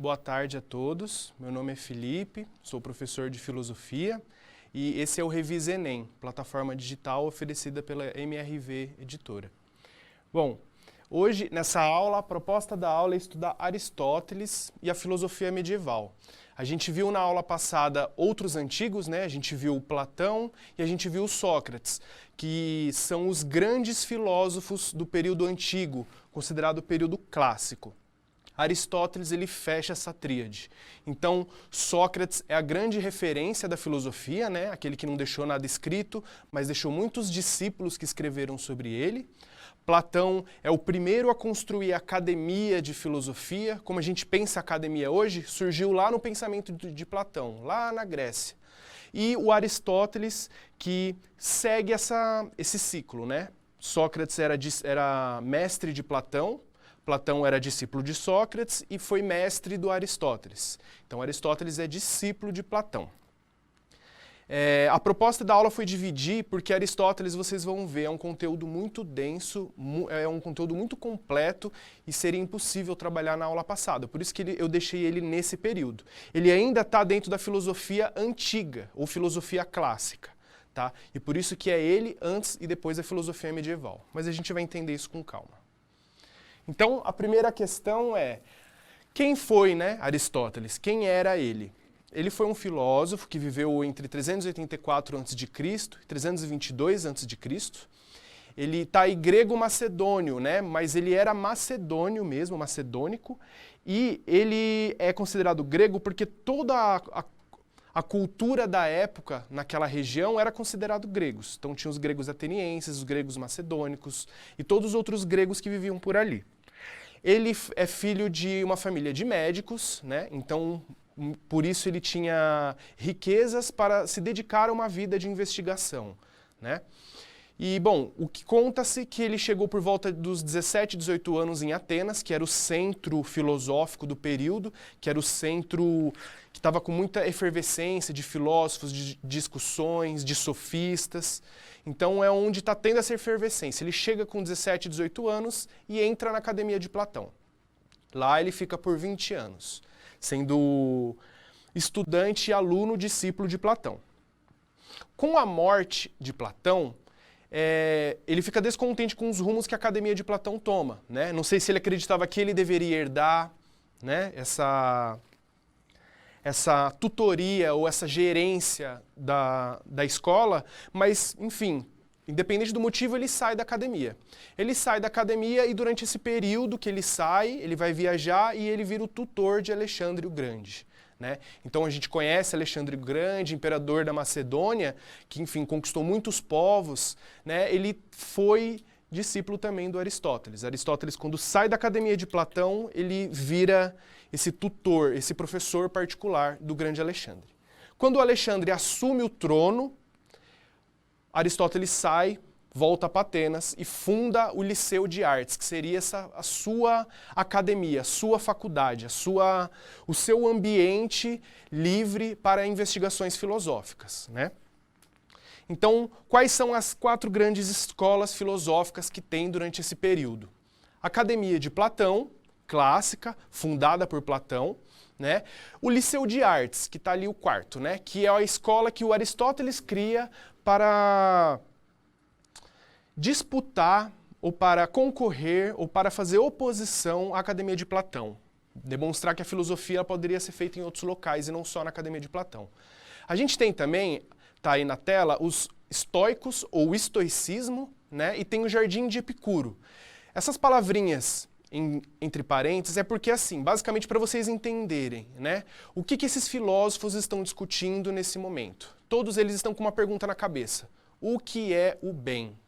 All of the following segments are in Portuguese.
boa tarde a todos. Meu nome é Felipe, sou professor de filosofia e esse é o Revisa Enem, plataforma digital oferecida pela MRV Editora. Bom, hoje nessa aula, a proposta da aula é estudar Aristóteles e a filosofia medieval. A gente viu na aula passada outros antigos, né? A gente viu Platão e a gente viu Sócrates, que são os grandes filósofos do período antigo, considerado o período clássico. Aristóteles ele fecha essa tríade. Então, Sócrates é a grande referência da filosofia, né? Aquele que não deixou nada escrito, mas deixou muitos discípulos que escreveram sobre ele. Platão é o primeiro a construir a academia de filosofia. Como a gente pensa a academia hoje, surgiu lá no pensamento de Platão, lá na Grécia. E o Aristóteles que segue esse ciclo, né? Sócrates era mestre de Platão, Platão era discípulo de Sócrates e foi mestre do Aristóteles. Então, Aristóteles é discípulo de Platão. A proposta da aula foi dividir, porque Aristóteles, vocês vão ver, é um conteúdo muito denso, é um conteúdo muito completo e seria impossível trabalhar na aula passada. Por isso que eu deixei ele nesse período. Ele ainda está dentro da filosofia antiga, ou filosofia clássica. Tá? E por isso que é ele antes e depois da filosofia medieval. Mas a gente vai entender isso com calma. Então, a primeira questão é, quem foi, né, Aristóteles? Quem era ele? Ele foi um filósofo que viveu entre 384 a.C. e 322 a.C. Ele está em grego macedônio, né, mas ele era macedônio mesmo, macedônico, e ele é considerado grego porque toda a cultura da época naquela região era considerado gregos. Então tinha os gregos atenienses, os gregos macedônicos e todos os outros gregos que viviam por ali. Ele é filho de uma família de médicos, né? Então por isso ele tinha riquezas para se dedicar a uma vida de investigação, né? E, bom, o que conta-se que ele chegou por volta dos 17, 18 anos em Atenas, que era o centro filosófico do período, que era o centro que estava com muita efervescência de filósofos, de discussões, de sofistas. Então é onde está tendo essa efervescência. Ele chega com 17, 18 anos e entra na Academia de Platão. Lá ele fica por 20 anos, sendo estudante, aluno, discípulo de Platão. Com a morte de Platão, ele fica descontente com os rumos que a Academia de Platão toma, né? Não sei se ele acreditava que ele deveria herdar, né, essa tutoria ou essa gerência da escola, mas, enfim, independente do motivo, ele sai da academia. Ele sai da academia e durante esse período que ele sai, ele vai viajar e ele vira o tutor de Alexandre o Grande. Né? Então a gente conhece Alexandre o Grande, imperador da Macedônia, que enfim conquistou muitos povos, né? Ele foi discípulo também do Aristóteles. Aristóteles, quando sai da academia de Platão, ele vira esse tutor, esse professor particular do grande Alexandre. Quando o Alexandre assume o trono, Aristóteles sai, volta para Atenas e funda o Liceu de Artes, que seria a sua academia, a sua faculdade, o seu ambiente livre para investigações filosóficas, né? Então, quais são as 4 grandes escolas filosóficas que tem durante esse período? Academia de Platão, clássica, fundada por Platão, né? O Liceu de Artes, que está ali o quarto, né? Que é a escola que o Aristóteles cria para disputar ou para concorrer ou para fazer oposição à Academia de Platão. Demonstrar que a filosofia poderia ser feita em outros locais e não só na Academia de Platão. A gente tem também, está aí na tela, os estoicos ou estoicismo, né? E tem o Jardim de Epicuro. Essas palavrinhas entre parênteses é porque, assim, basicamente para vocês entenderem, né? O que esses filósofos estão discutindo nesse momento. Todos eles estão com uma pergunta na cabeça. O que é o bem?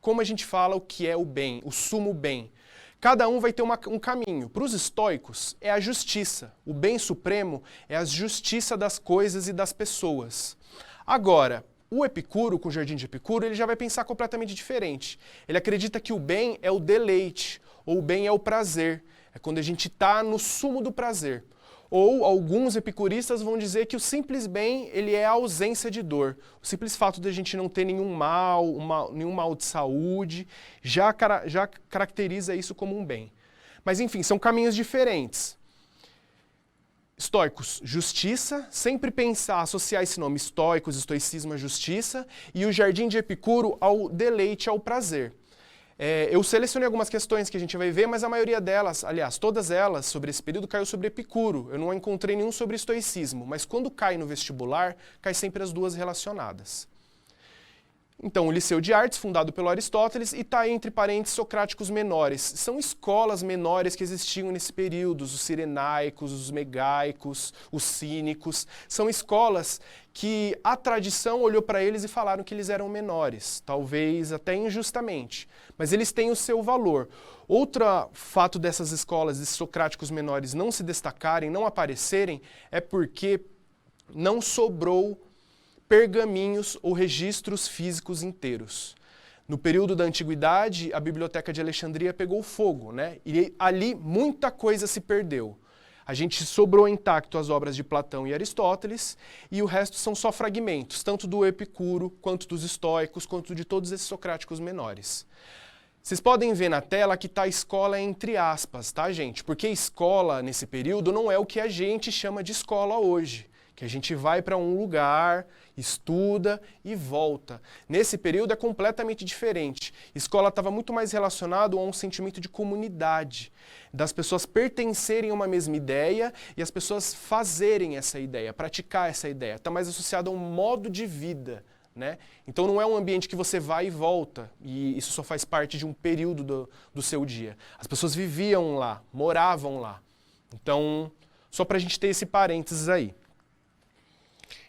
Como a gente fala o que é o bem, o sumo bem? Cada um vai ter um caminho. Para os estoicos, é a justiça. O bem supremo é a justiça das coisas e das pessoas. Agora, o Epicuro, com o Jardim de Epicuro, ele já vai pensar completamente diferente. Ele acredita que o bem é o deleite, ou o bem é o prazer. É quando a gente está no sumo do prazer. Ou alguns epicuristas vão dizer que o simples bem ele é a ausência de dor. O simples fato de a gente não ter nenhum mal de saúde, já caracteriza isso como um bem. Mas enfim, são caminhos diferentes. Estoicos, justiça, sempre pensar, associar esse nome estoicos, estoicismo à justiça, e o jardim de Epicuro ao deleite, ao prazer. Eu selecionei algumas questões que a gente vai ver, mas a maioria delas, aliás, todas elas sobre esse período caiu sobre Epicuro. Eu não encontrei nenhum sobre estoicismo, mas quando cai no vestibular, cai sempre as duas relacionadas. Então, o Liceu de Artes, fundado pelo Aristóteles, e está entre parênteses socráticos menores. São escolas menores que existiam nesse período, os cirenaicos, os megaicos, os cínicos. São escolas que a tradição olhou para eles e falaram que eles eram menores, talvez até injustamente, mas eles têm o seu valor. Outro fato dessas escolas, desses socráticos menores, não se destacarem, não aparecerem, é porque não sobrou pergaminhos ou registros físicos inteiros. No período da Antiguidade, a Biblioteca de Alexandria pegou fogo, né? E ali muita coisa se perdeu. A gente sobrou intacto as obras de Platão e Aristóteles, e o resto são só fragmentos, tanto do Epicuro, quanto dos estoicos, quanto de todos esses socráticos menores. Vocês podem ver na tela que está escola entre aspas, tá, gente? Porque escola, nesse período, não é o que a gente chama de escola hoje. Que a gente vai para um lugar, estuda e volta. Nesse período é completamente diferente. Escola estava muito mais relacionado a um sentimento de comunidade, das pessoas pertencerem a uma mesma ideia e as pessoas fazerem essa ideia, praticar essa ideia. Está mais associado a um modo de vida, né? Então não é um ambiente que você vai e volta, e isso só faz parte de um período do seu dia. As pessoas viviam lá, moravam lá. Então, só para a gente ter esse parênteses aí.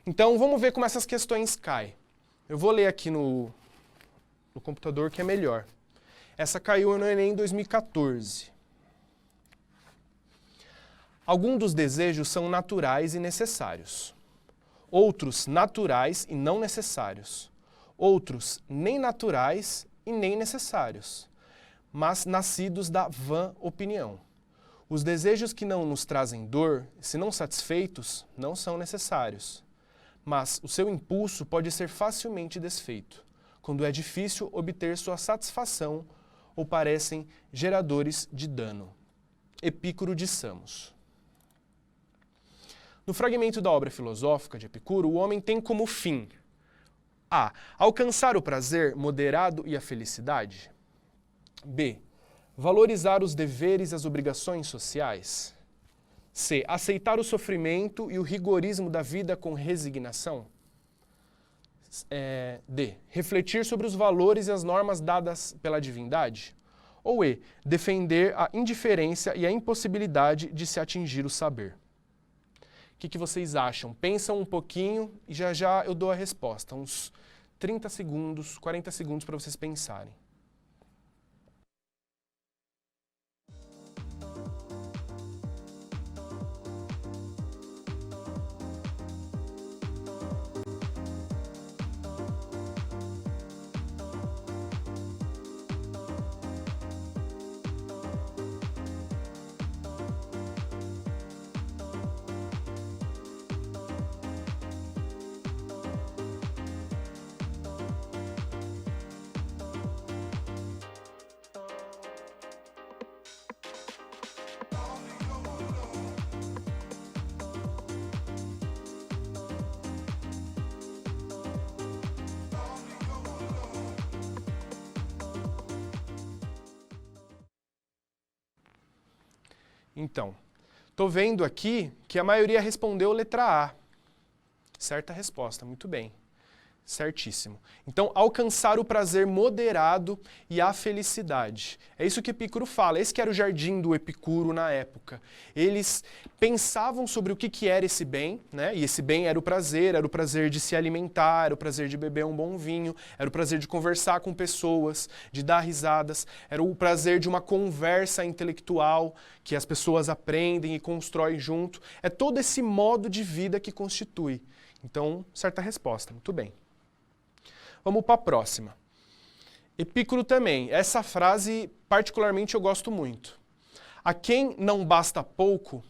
Então, vamos ver como essas questões caem. Eu vou ler aqui no computador que é melhor. Essa caiu no Enem em 2014. Alguns dos desejos são naturais e necessários. Outros naturais e não necessários. Outros nem naturais e nem necessários, mas nascidos da vã opinião. Os desejos que não nos trazem dor, se não satisfeitos, não são necessários. Mas o seu impulso pode ser facilmente desfeito, quando é difícil obter sua satisfação ou parecem geradores de dano. Epicuro de Samos. No fragmento da obra filosófica de Epicuro, o homem tem como fim a. Alcançar o prazer moderado e a felicidade. B. Valorizar os deveres e as obrigações sociais. C. Aceitar o sofrimento e o rigorismo da vida com resignação. D. Refletir sobre os valores e as normas dadas pela divindade. Ou E. Defender a indiferença e a impossibilidade de se atingir o saber. O que vocês acham? Pensam um pouquinho e já já eu dou a resposta. Uns 30 segundos, 40 segundos para vocês pensarem. Então, estou vendo aqui que a maioria respondeu letra A. Certa resposta, muito bem. Certíssimo. Então, alcançar o prazer moderado e a felicidade. É isso que Epicuro fala. Esse que era o jardim do Epicuro na época. Eles pensavam sobre o que era esse bem, né? E esse bem era o prazer de se alimentar, era o prazer de beber um bom vinho, era o prazer de conversar com pessoas, de dar risadas, era o prazer de uma conversa intelectual que as pessoas aprendem e constroem junto. É todo esse modo de vida que constitui. Então, certa resposta. Muito bem. Vamos para a próxima. Epicuro também. Essa frase, particularmente, eu gosto muito. A quem não basta pouco,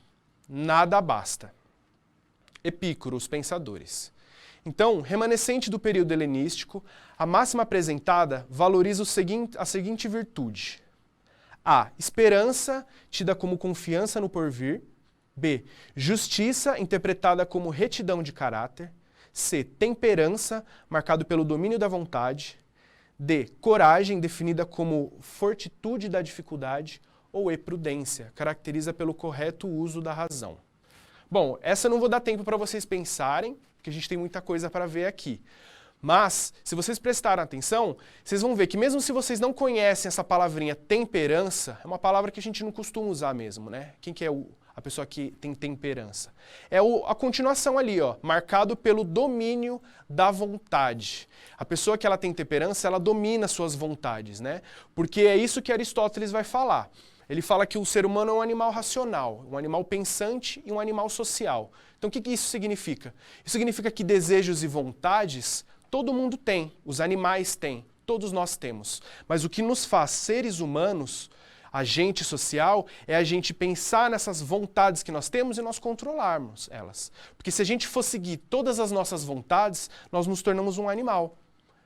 nada basta. Epicuro, os pensadores. Então, remanescente do período helenístico, a máxima apresentada valoriza a seguinte virtude. A. Esperança, tida como confiança no porvir. B, justiça, interpretada como retidão de caráter. C, temperança, marcado pelo domínio da vontade. D, coragem, definida como fortitude da dificuldade. Ou E, prudência, caracteriza pelo correto uso da razão. Bom, essa eu não vou dar tempo para vocês pensarem, porque a gente tem muita coisa para ver aqui. Mas, se vocês prestarem atenção, vocês vão ver que mesmo se vocês não conhecem essa palavrinha temperança, é uma palavra que a gente não costuma usar mesmo, né? Quem que é a pessoa que tem temperança? É a continuação ali, ó, marcado pelo domínio da vontade. A pessoa que ela tem temperança, ela domina suas vontades, né? Porque é isso que Aristóteles vai falar. Ele fala que o ser humano é um animal racional, um animal pensante e um animal social. Então o que isso significa? Isso significa que desejos e vontades todo mundo tem, os animais têm, todos nós temos. Mas o que nos faz seres humanos, agente social, é a gente pensar nessas vontades que nós temos e nós controlarmos elas. Porque se a gente for seguir todas as nossas vontades, nós nos tornamos um animal.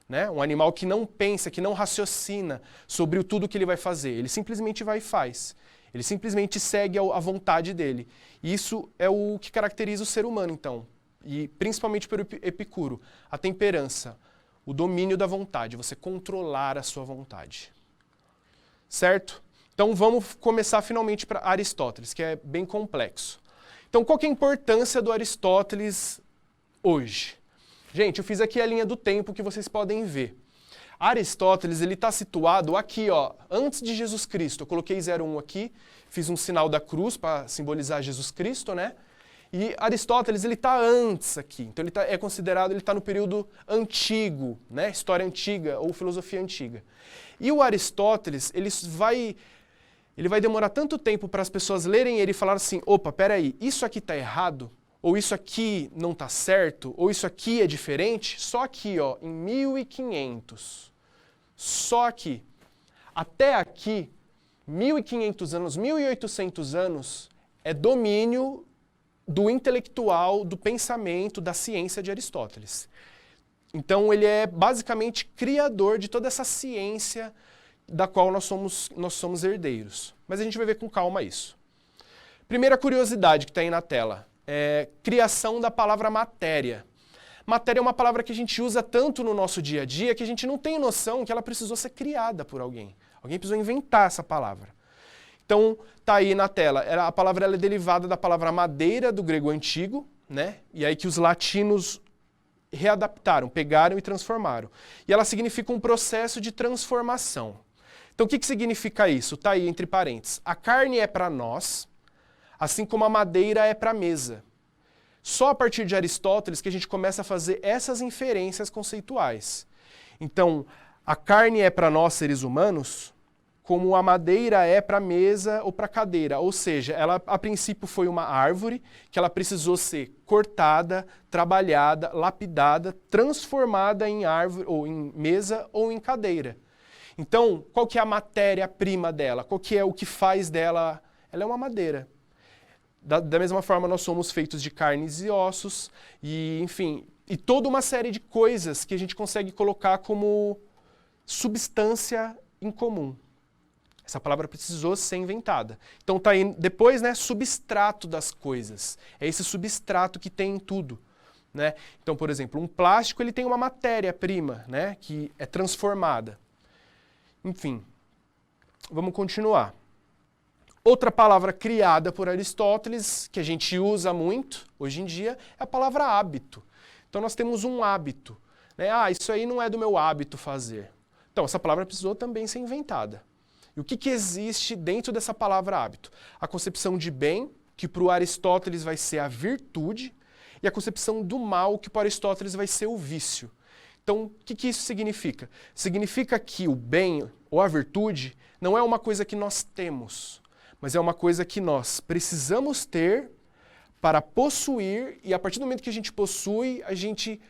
Né? Um animal que não pensa, que não raciocina sobre tudo que ele vai fazer. Ele simplesmente vai e faz. Ele simplesmente segue a vontade dele. E isso é o que caracteriza o ser humano, então. E principalmente pelo Epicuro, a temperança, o domínio da vontade, você controlar a sua vontade. Certo? Então vamos começar finalmente para Aristóteles, que é bem complexo. Então qual que é a importância do Aristóteles hoje? Gente, eu fiz aqui a linha do tempo que vocês podem ver. Aristóteles, ele está situado aqui, ó, antes de Jesus Cristo. Eu coloquei 01 aqui, fiz um sinal da cruz para simbolizar Jesus Cristo, né? E Aristóteles, ele está antes aqui. Então ele é considerado, ele está no período antigo, né? História antiga ou filosofia antiga. E o Aristóteles, ele vai demorar tanto tempo para as pessoas lerem ele e falar assim, opa, peraí, isso aqui está errado? Ou isso aqui não está certo? Ou isso aqui é diferente? Só aqui, ó, em 1500. Só aqui. Até aqui, 1500 anos, 1800 anos, é domínio do intelectual, do pensamento, da ciência de Aristóteles. Então ele é basicamente criador de toda essa ciência da qual nós somos herdeiros. Mas a gente vai ver com calma isso. Primeira curiosidade que está aí na tela. Criação da palavra matéria. Matéria é uma palavra que a gente usa tanto no nosso dia a dia que a gente não tem noção que ela precisou ser criada por alguém. Alguém precisou inventar essa palavra. Então, tá aí na tela. A palavra ela é derivada da palavra madeira do grego antigo, né? E aí que os latinos readaptaram, pegaram e transformaram. E ela significa um processo de transformação. Então, o que significa isso? Tá aí entre parênteses. A carne é para nós, assim como a madeira é para a mesa. Só a partir de Aristóteles que a gente começa a fazer essas inferências conceituais. Então, a carne é para nós, seres humanos, como a madeira é para a mesa ou para a cadeira. Ou seja, ela a princípio foi uma árvore que ela precisou ser cortada, trabalhada, lapidada, transformada em árvore, ou em mesa ou em cadeira. Então, qual que é a matéria-prima dela? Qual que é o que faz dela? Ela é uma madeira. Da mesma forma, nós somos feitos de carnes e ossos, e enfim, e toda uma série de coisas que a gente consegue colocar como substância em comum. Essa palavra precisou ser inventada. Então tá aí depois, né, substrato das coisas. É esse substrato que tem em tudo, né? Então, por exemplo, um plástico ele tem uma matéria-prima, né, que é transformada. Enfim, vamos continuar. Outra palavra criada por Aristóteles, que a gente usa muito hoje em dia, é a palavra hábito. Então nós temos um hábito, né? Isso aí não é do meu hábito fazer. Então essa palavra precisou também ser inventada. E o que existe dentro dessa palavra hábito? A concepção de bem, que para o Aristóteles vai ser a virtude, e a concepção do mal, que para Aristóteles vai ser o vício. Então, o que isso significa? Significa que o bem ou a virtude não é uma coisa que nós temos, mas é uma coisa que nós precisamos ter para possuir, e a partir do momento que a gente possui, a gente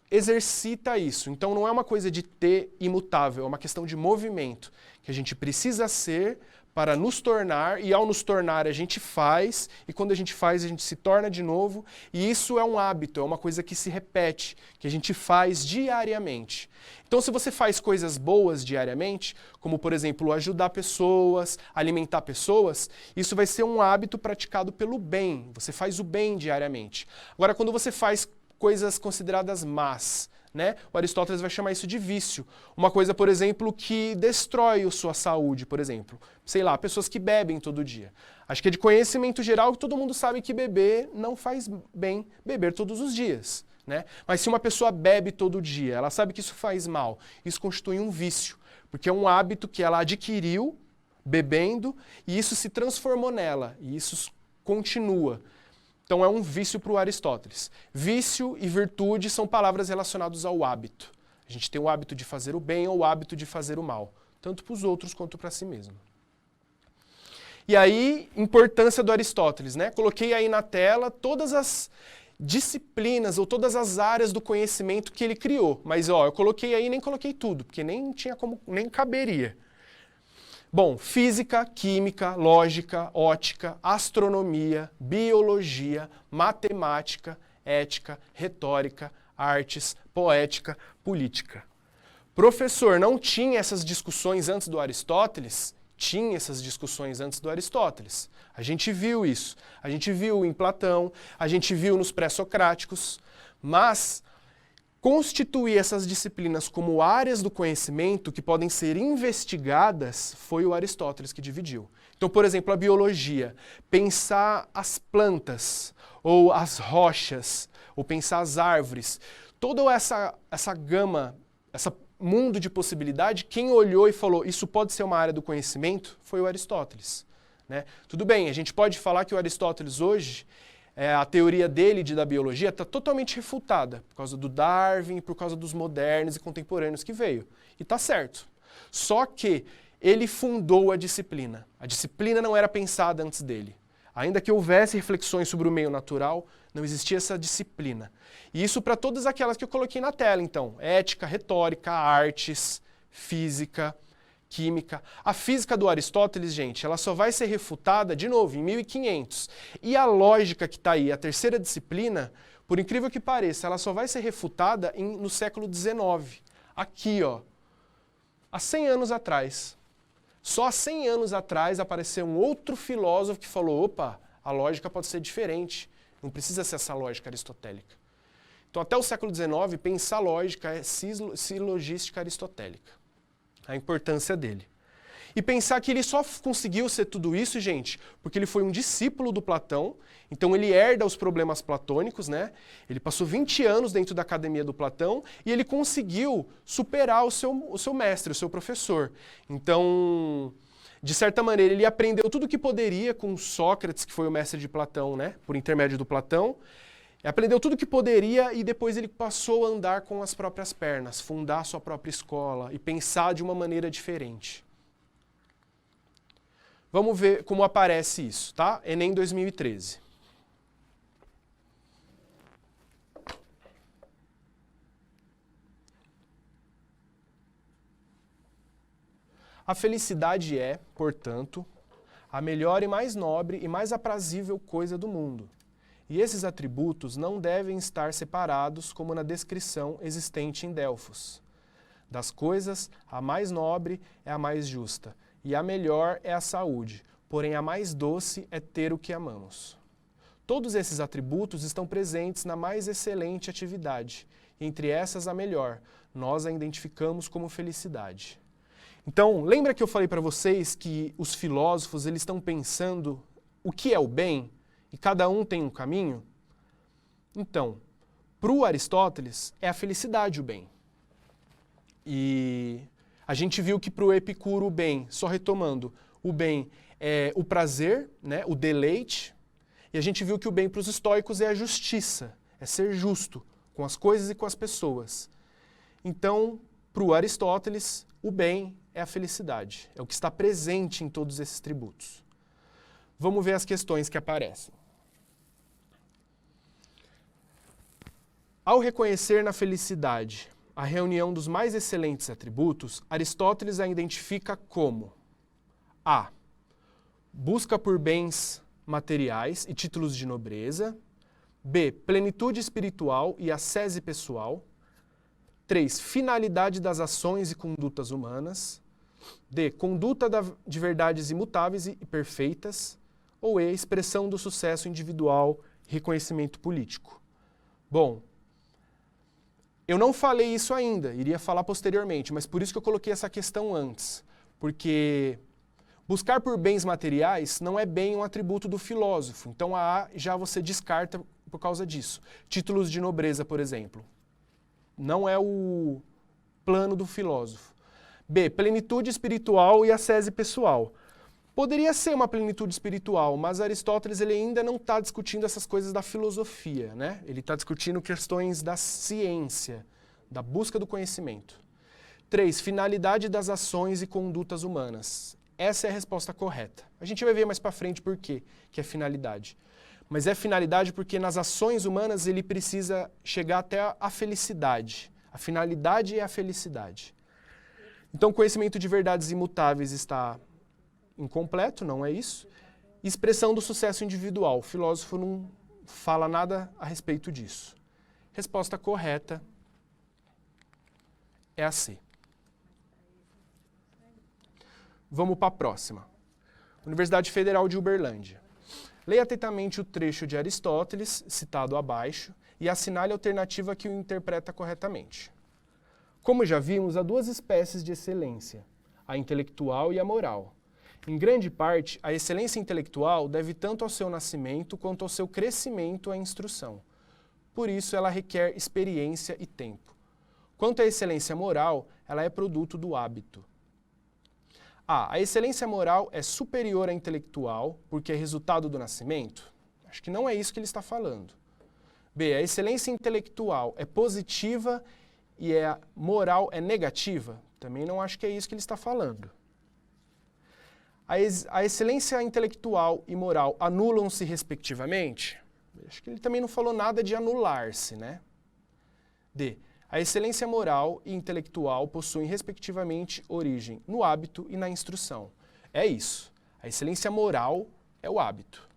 exercita isso. Então não é uma coisa de ter imutável, é uma questão de movimento, que a gente precisa ser para nos tornar, e ao nos tornar a gente faz, e quando a gente faz a gente se torna de novo, e isso é um hábito, é uma coisa que se repete, que a gente faz diariamente. Então se você faz coisas boas diariamente, como por exemplo ajudar pessoas, alimentar pessoas, isso vai ser um hábito praticado pelo bem, você faz o bem diariamente. Agora quando você faz coisas consideradas más, né? O Aristóteles vai chamar isso de vício. Uma coisa, por exemplo, que destrói a sua saúde, por exemplo. Sei lá, pessoas que bebem todo dia. Acho que é de conhecimento geral que todo mundo sabe que beber não faz bem beber todos os dias, né? Mas se uma pessoa bebe todo dia, ela sabe que isso faz mal. Isso constitui um vício, porque é um hábito que ela adquiriu bebendo e isso se transformou nela, e isso continua. Então é um vício para o Aristóteles. Vício e virtude são palavras relacionadas ao hábito. A gente tem o hábito de fazer o bem ou o hábito de fazer o mal, tanto para os outros quanto para si mesmo. E aí, importância do Aristóteles, né? Coloquei aí na tela todas as disciplinas ou todas as áreas do conhecimento que ele criou. Mas ó, eu coloquei aí e nem coloquei tudo, porque nem tinha como, nem caberia. Bom, física, química, lógica, ótica, astronomia, biologia, matemática, ética, retórica, artes, poética, política. Professor, não tinha essas discussões antes do Aristóteles? Tinha essas discussões antes do Aristóteles. A gente viu isso. A gente viu em Platão, a gente viu nos pré-socráticos, mas constituir essas disciplinas como áreas do conhecimento que podem ser investigadas foi o Aristóteles que dividiu. Então, por exemplo, a biologia, pensar as plantas, ou as rochas, ou pensar as árvores, toda essa gama, esse mundo de possibilidade, quem olhou e falou, isso pode ser uma área do conhecimento, foi o Aristóteles, né? Tudo bem, a gente pode falar que o Aristóteles hoje, a teoria dele da biologia está totalmente refutada, por causa do Darwin, por causa dos modernos e contemporâneos que veio. E está certo. Só que ele fundou a disciplina. A disciplina não era pensada antes dele. Ainda que houvesse reflexões sobre o meio natural, não existia essa disciplina. E isso para todas aquelas que eu coloquei na tela, então. Ética, retórica, artes, física, química. A física do Aristóteles, gente, ela só vai ser refutada, de novo, em 1500. E a lógica que está aí, a terceira disciplina, por incrível que pareça, ela só vai ser refutada no século XIX. Aqui, ó, há 100 anos atrás. Só há 100 anos atrás apareceu um outro filósofo que falou, opa, a lógica pode ser diferente, não precisa ser essa lógica aristotélica. Então, até o século XIX, pensar lógica é silogística aristotélica. A importância dele. E pensar que ele só conseguiu ser tudo isso, gente, porque ele foi um discípulo do Platão, então ele herda os problemas platônicos, né? Ele passou 20 anos dentro da academia do Platão e ele conseguiu superar o seu mestre, o seu professor. Então, de certa maneira, ele aprendeu tudo o que poderia com Sócrates, que foi o mestre de Platão, né? Por intermédio do Platão. Aprendeu tudo o que poderia e depois ele passou a andar com as próprias pernas, fundar sua própria escola e pensar de uma maneira diferente. Vamos ver como aparece isso, tá? Enem 2013. A felicidade é, portanto, a melhor e mais nobre e mais aprazível coisa do mundo. E esses atributos não devem estar separados como na descrição existente em Delfos. Das coisas, a mais nobre é a mais justa, e a melhor é a saúde, porém a mais doce é ter o que amamos. Todos esses atributos estão presentes na mais excelente atividade, e entre essas a melhor, nós a identificamos como felicidade. Então, lembra que eu falei para vocês que os filósofos eles estão pensando o que é o bem? E cada um tem um caminho? Então, para o Aristóteles, é a felicidade o bem. E a gente viu que para o Epicuro o bem, só retomando, o bem é o prazer, né, o deleite. E a gente viu que o bem para os estoicos é a justiça, é ser justo com as coisas e com as pessoas. Então, para o Aristóteles, o bem é a felicidade, é o que está presente em todos esses tributos. Vamos ver as questões que aparecem. Ao reconhecer na felicidade a reunião dos mais excelentes atributos, Aristóteles a identifica como a. busca por bens materiais e títulos de nobreza. B, plenitude espiritual e ascese pessoal. 3, finalidade das ações e condutas humanas. D, conduta de verdades imutáveis e perfeitas. Ou E, expressão do sucesso individual e reconhecimento político. Bom, eu não falei isso ainda, iria falar posteriormente, mas por isso que eu coloquei essa questão antes. Porque buscar por bens materiais não é bem um atributo do filósofo. Então a A já você descarta por causa disso. Títulos de nobreza, por exemplo. Não é o plano do filósofo. B, plenitude espiritual e ascese pessoal. Poderia ser uma plenitude espiritual, mas Aristóteles ele ainda não está discutindo essas coisas da filosofia, né? Ele está discutindo questões da ciência, da busca do conhecimento. 3, finalidade das ações e condutas humanas. Essa é a resposta correta. A gente vai ver mais para frente por quê que é finalidade. Mas é finalidade porque nas ações humanas ele precisa chegar até a felicidade. A finalidade é a felicidade. Então, conhecimento de verdades imutáveis está incompleto, não é isso? Expressão do sucesso individual. O filósofo não fala nada a respeito disso. Resposta correta é a C. Vamos para a próxima. Universidade Federal de Uberlândia. Leia atentamente o trecho de Aristóteles, citado abaixo, e assinale a alternativa que o interpreta corretamente. Como já vimos, há duas espécies de excelência, a intelectual e a moral. Em grande parte, a excelência intelectual deve tanto ao seu nascimento quanto ao seu crescimento à instrução. Por isso, ela requer experiência e tempo. Quanto à excelência moral, ela é produto do hábito. A excelência moral é superior à intelectual porque é resultado do nascimento? Acho que não é isso que ele está falando. B, a excelência intelectual é positiva e a moral é negativa? Também não acho que é isso que ele está falando. A excelência intelectual e moral anulam-se respectivamente? Acho que ele também não falou nada de anular-se, né? D, a excelência moral e intelectual possuem respectivamente origem no hábito e na instrução. É isso. A excelência moral é o hábito.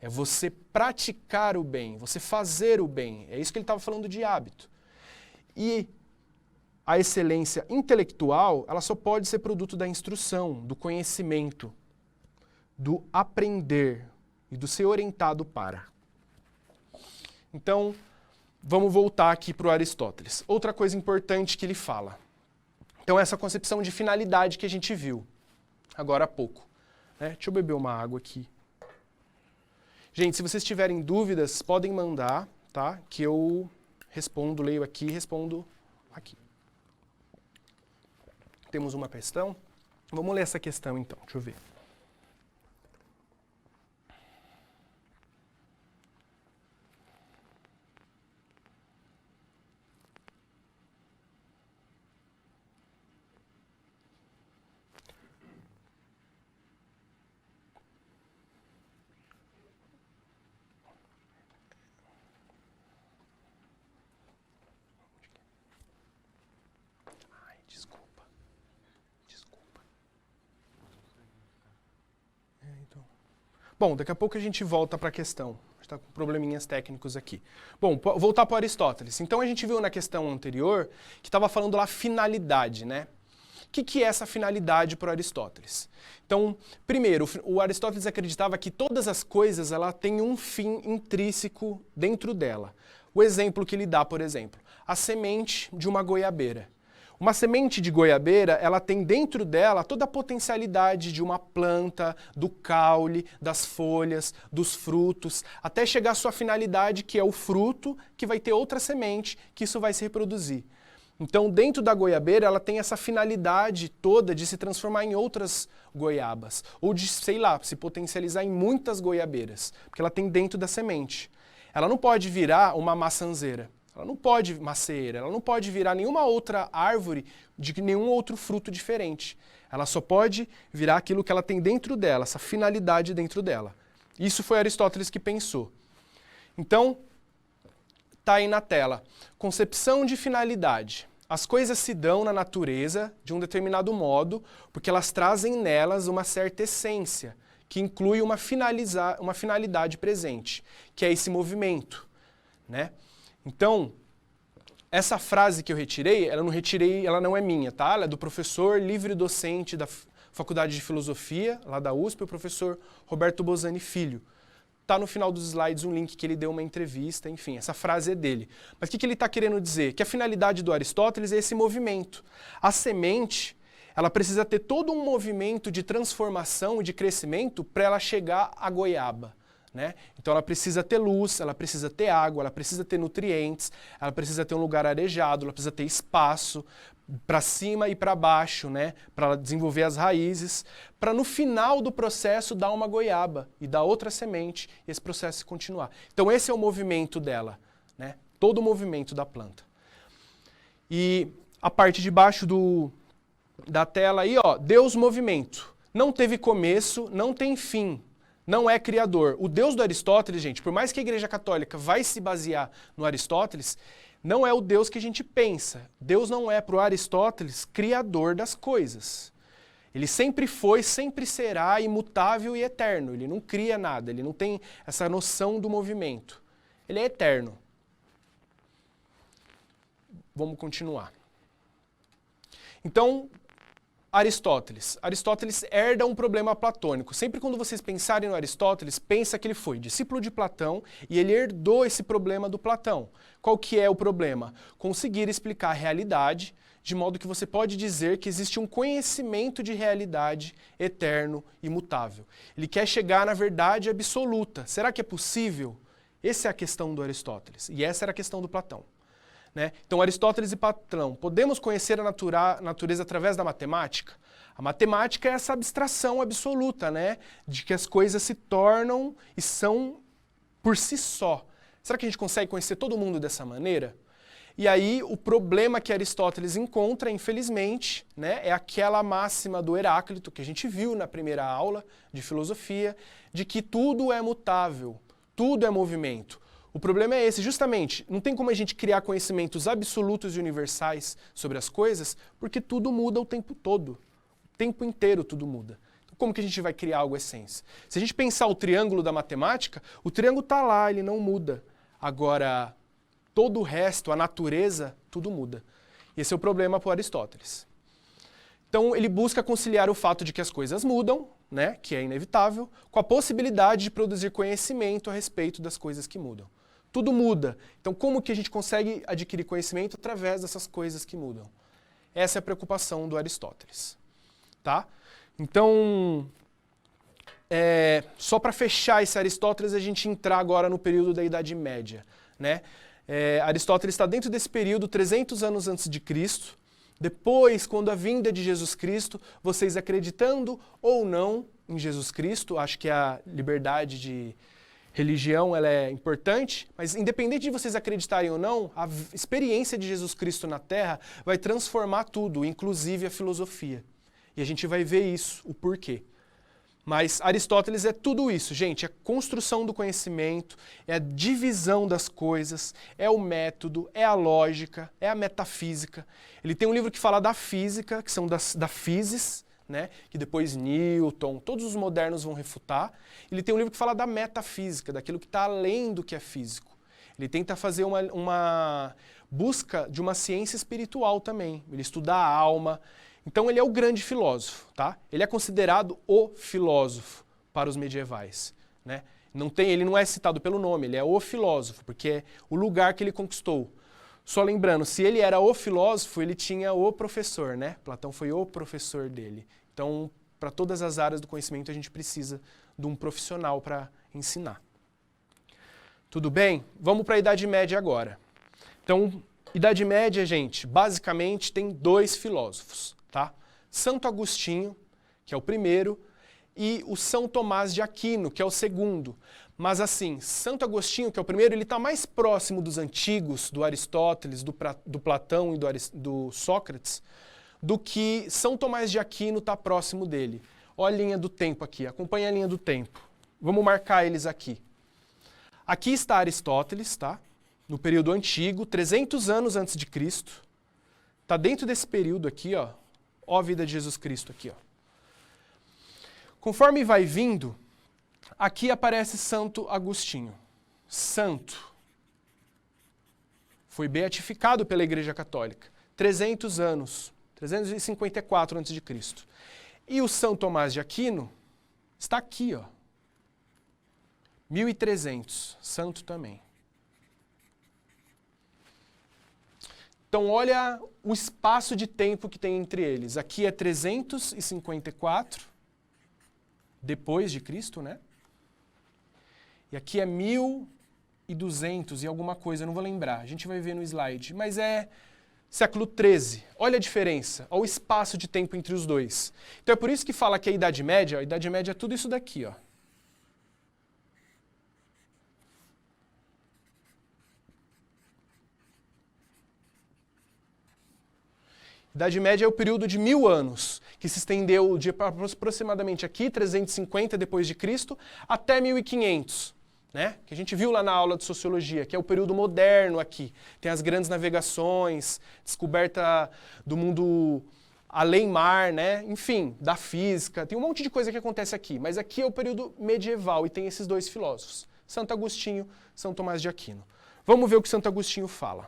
É você praticar o bem, você fazer o bem. É isso que ele estava falando de hábito. E a excelência intelectual, ela só pode ser produto da instrução, do conhecimento, do aprender e do ser orientado para. Então, vamos voltar aqui para o Aristóteles. Outra coisa importante que ele fala. Então, essa concepção de finalidade que a gente viu agora há pouco. Né? Deixa eu beber uma água aqui. Gente, se vocês tiverem dúvidas, podem mandar, tá? Que eu respondo, leio aqui e respondo aqui. Temos uma questão. Vamos ler essa questão então, deixa eu ver. Bom, daqui a pouco a gente volta para a questão. Está com probleminhas técnicos aqui. Bom, voltar para Aristóteles. Então a gente viu na questão anterior que estava falando lá finalidade, né? O que é essa finalidade para Aristóteles? Então, primeiro, o Aristóteles acreditava que todas as coisas ela têm um fim intrínseco dentro dela. O exemplo que ele dá, por exemplo, a semente de uma goiabeira. Uma semente de goiabeira, ela tem dentro dela toda a potencialidade de uma planta, do caule, das folhas, dos frutos, até chegar à sua finalidade, que é o fruto, que vai ter outra semente, que isso vai se reproduzir. Então, dentro da goiabeira, ela tem essa finalidade toda de se transformar em outras goiabas, ou de, sei lá, se potencializar em muitas goiabeiras, porque ela tem dentro da semente. Ela não pode virar uma maçanzeira. Ela não pode, macieira, ela não pode virar nenhuma outra árvore de nenhum outro fruto diferente. Ela só pode virar aquilo que ela tem dentro dela, essa finalidade dentro dela. Isso foi Aristóteles que pensou. Então, está aí na tela. Concepção de finalidade. As coisas se dão na natureza de um determinado modo, porque elas trazem nelas uma certa essência, que inclui uma finalidade presente, que é esse movimento, né? Então, essa frase que eu retirei, ela não é minha, tá? Ela é do professor livre-docente da Faculdade de Filosofia, lá da USP, o professor Roberto Bozani Filho. Tá no final dos slides um link que ele deu uma entrevista, enfim, essa frase é dele. Mas o que ele está querendo dizer? Que a finalidade do Aristóteles é esse movimento. A semente, ela precisa ter todo um movimento de transformação e de crescimento para ela chegar à goiaba, né? Então ela precisa ter luz, ela precisa ter água, ela precisa ter nutrientes, ela precisa ter um lugar arejado, ela precisa ter espaço para cima e para baixo, né? Para ela desenvolver as raízes, para no final do processo dar uma goiaba e dar outra semente e esse processo continuar. Então esse é o movimento dela, né? Todo o movimento da planta. E a parte de baixo da tela aí, ó, Deus movimento. Não teve começo, não tem fim. Não é criador. O Deus do Aristóteles, gente, por mais que a Igreja Católica vai se basear no Aristóteles, não é o Deus que a gente pensa. Deus não é, para o Aristóteles, criador das coisas. Ele sempre foi, sempre será imutável e eterno. Ele não cria nada, ele não tem essa noção do movimento. Ele é eterno. Vamos continuar. Então, Aristóteles. Aristóteles herda um problema platônico. Sempre quando vocês pensarem no Aristóteles, pensa que ele foi discípulo de Platão e ele herdou esse problema do Platão. Qual que é o problema? Conseguir explicar a realidade de modo que você pode dizer que existe um conhecimento de realidade eterno e imutável. Ele quer chegar na verdade absoluta. Será que é possível? Essa é a questão do Aristóteles e essa era a questão do Platão. Né? Então, Aristóteles e Platão, podemos conhecer a natureza através da matemática? A matemática é essa abstração absoluta, né? De que as coisas se tornam e são por si só. Será que a gente consegue conhecer todo mundo dessa maneira? E aí, o problema que Aristóteles encontra, infelizmente, né, é aquela máxima do Heráclito, que a gente viu na primeira aula de filosofia, de que tudo é mutável, tudo é movimento. O problema é esse, justamente, não tem como a gente criar conhecimentos absolutos e universais sobre as coisas, porque tudo muda o tempo todo. O tempo inteiro tudo muda. Então, como que a gente vai criar algo essência? Se a gente pensar o triângulo da matemática, o triângulo está lá, ele não muda. Agora, todo o resto, a natureza, tudo muda. E esse é o problema para Aristóteles. Então, ele busca conciliar o fato de que as coisas mudam, né, que é inevitável, com a possibilidade de produzir conhecimento a respeito das coisas que mudam. Tudo muda. Então, como que a gente consegue adquirir conhecimento através dessas coisas que mudam? Essa é a preocupação do Aristóteles. Tá? Então, só para fechar esse Aristóteles, a gente entrar agora no período da Idade Média. Né? Aristóteles está dentro desse período, 300 anos antes de Cristo. Depois, quando a vinda de Jesus Cristo, vocês acreditando ou não em Jesus Cristo, acho que a liberdade de religião ela é importante, mas independente de vocês acreditarem ou não, a experiência de Jesus Cristo na Terra vai transformar tudo, inclusive a filosofia. E a gente vai ver isso, o porquê. Mas Aristóteles é tudo isso, gente, é a construção do conhecimento, é a divisão das coisas, é o método, é a lógica, é a metafísica. Ele tem um livro que fala da física, que são da physis, né, que depois Newton, todos os modernos vão refutar. Ele tem um livro que fala da metafísica, daquilo que está além do que é físico. Ele tenta fazer uma busca de uma ciência espiritual também. Ele estuda a alma. Então ele é o grande filósofo, tá? Ele é considerado o filósofo para os medievais, né? Ele não é citado pelo nome, ele é o filósofo, porque é o lugar que ele conquistou. Só lembrando, se ele era o filósofo, ele tinha o professor, né? Platão foi o professor dele. Então, para todas as áreas do conhecimento, a gente precisa de um profissional para ensinar. Tudo bem? Vamos para a Idade Média agora. Então, Idade Média, gente, basicamente tem 2 filósofos, tá? Santo Agostinho, que é o primeiro, e o São Tomás de Aquino, que é o segundo. Mas assim, Santo Agostinho, que é o primeiro, ele está mais próximo dos antigos, do Aristóteles, do Platão e do Sócrates, do que São Tomás de Aquino está próximo dele. Olha a linha do tempo aqui, acompanha a linha do tempo. Vamos marcar eles aqui. Aqui está Aristóteles, tá? No período antigo, 300 anos antes de Cristo. Está dentro desse período aqui, ó a vida de Jesus Cristo aqui, ó. Conforme vai vindo, aqui aparece Santo Agostinho. Santo. Foi beatificado pela Igreja Católica. 300 anos, 354 a.C. E o São Tomás de Aquino está aqui, ó. 1300, santo também. Então olha o espaço de tempo que tem entre eles. Aqui é 354 depois de Cristo, né? E aqui é 1200 e alguma coisa, não vou lembrar. A gente vai ver no slide, mas é século XIII. Olha a diferença, olha o espaço de tempo entre os dois. Então é por isso que fala que a Idade Média é tudo isso daqui, ó. Idade Média é o período de 1000 anos, que se estendeu de aproximadamente aqui, 350 depois de Cristo, até 1500. Né? Que a gente viu lá na aula de Sociologia, que é o período moderno aqui. Tem as grandes navegações, descoberta do mundo além-mar, né? Enfim, da física. Tem um monte de coisa que acontece aqui, mas aqui é o período medieval e tem esses dois filósofos, Santo Agostinho, São Tomás de Aquino. Vamos ver o que Santo Agostinho fala.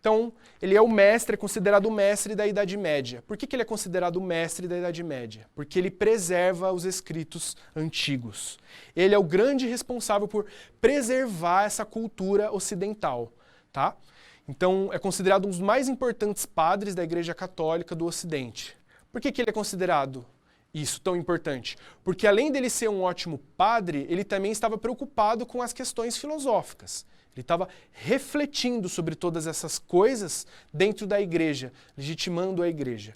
Então, ele é o mestre, é considerado o mestre da Idade Média. Por que ele é considerado o mestre da Idade Média? Porque ele preserva os escritos antigos. Ele é o grande responsável por preservar essa cultura ocidental, tá? Então, é considerado um dos mais importantes padres da Igreja Católica do Ocidente. Por que ele é considerado isso tão importante? Porque além dele ser um ótimo padre, ele também estava preocupado com as questões filosóficas. Ele estava refletindo sobre todas essas coisas dentro da igreja, legitimando a igreja.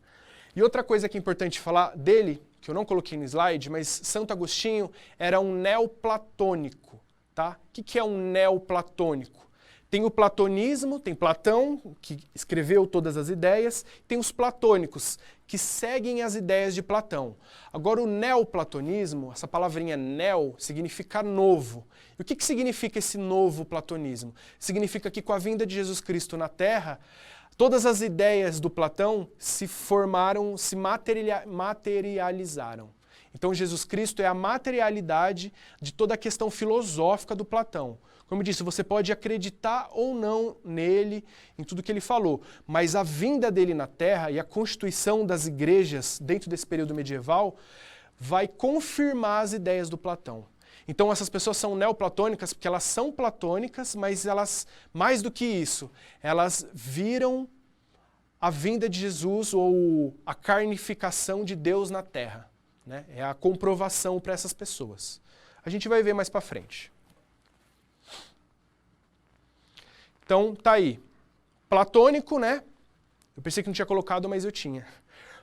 E outra coisa que é importante falar dele, que eu não coloquei no slide, mas Santo Agostinho era um neoplatônico. Tá? O que é um neoplatônico? Tem o platonismo, tem Platão, que escreveu todas as ideias, tem os platônicos, que seguem as ideias de Platão. Agora, o neoplatonismo, essa palavrinha neo, significa novo. E o que significa esse novo platonismo? Significa que com a vinda de Jesus Cristo na Terra, todas as ideias do Platão se formaram, se materializaram. Então, Jesus Cristo é a materialidade de toda a questão filosófica do Platão. Como eu disse, você pode acreditar ou não nele, em tudo que ele falou, mas a vinda dele na Terra e a constituição das igrejas dentro desse período medieval vai confirmar as ideias do Platão. Então essas pessoas são neoplatônicas porque elas são platônicas, mas elas, mais do que isso, elas viram a vinda de Jesus ou a carnificação de Deus na Terra. Né? É a comprovação para essas pessoas. A gente vai ver mais para frente. Então, tá aí. Platônico, né? Eu pensei que não tinha colocado, mas eu tinha.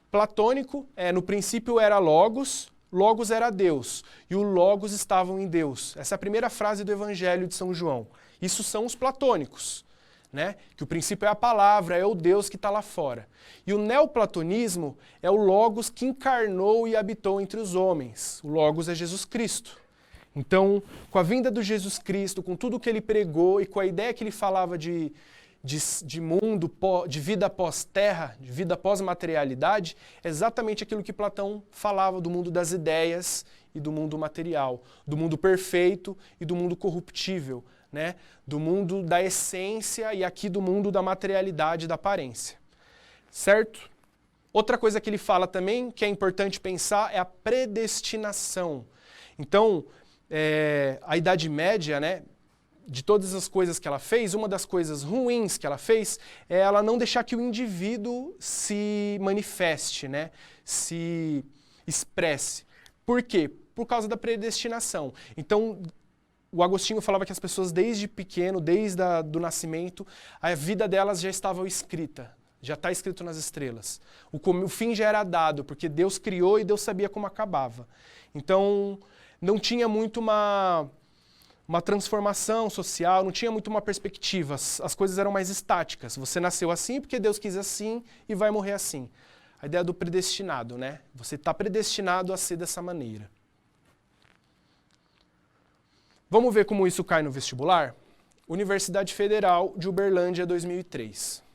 Platônico, no princípio era Logos, Logos era Deus, e o Logos estavam em Deus. Essa é a primeira frase do Evangelho de São João. Isso são os platônicos, né? Que o princípio é a palavra, é o Deus que está lá fora. E o neoplatonismo é o Logos que encarnou e habitou entre os homens. O Logos é Jesus Cristo. Então, com a vinda do Jesus Cristo, com tudo que ele pregou e com a ideia que ele falava de mundo, de vida pós-terra, de vida pós-materialidade, é exatamente aquilo que Platão falava do mundo das ideias e do mundo material, do mundo perfeito e do mundo corruptível, né? Do mundo da essência e aqui do mundo da materialidade, da aparência. Certo? Outra coisa que ele fala também, que é importante pensar, é a predestinação. Então, a Idade Média, né, de todas as coisas que ela fez, uma das coisas ruins que ela fez é ela não deixar que o indivíduo se manifeste, né, se expresse. Por quê? Por causa da predestinação. Então, o Agostinho falava que as pessoas desde pequeno, desde o nascimento, a vida delas já estava escrita, já está escrito nas estrelas. O fim já era dado, porque Deus criou e Deus sabia como acabava. Então, não tinha muito uma transformação social, não tinha muito uma perspectiva, as coisas eram mais estáticas. Você nasceu assim porque Deus quis assim e vai morrer assim. A ideia do predestinado, né? Você está predestinado a ser dessa maneira. Vamos ver como isso cai no vestibular? Universidade Federal de Uberlândia, 2003.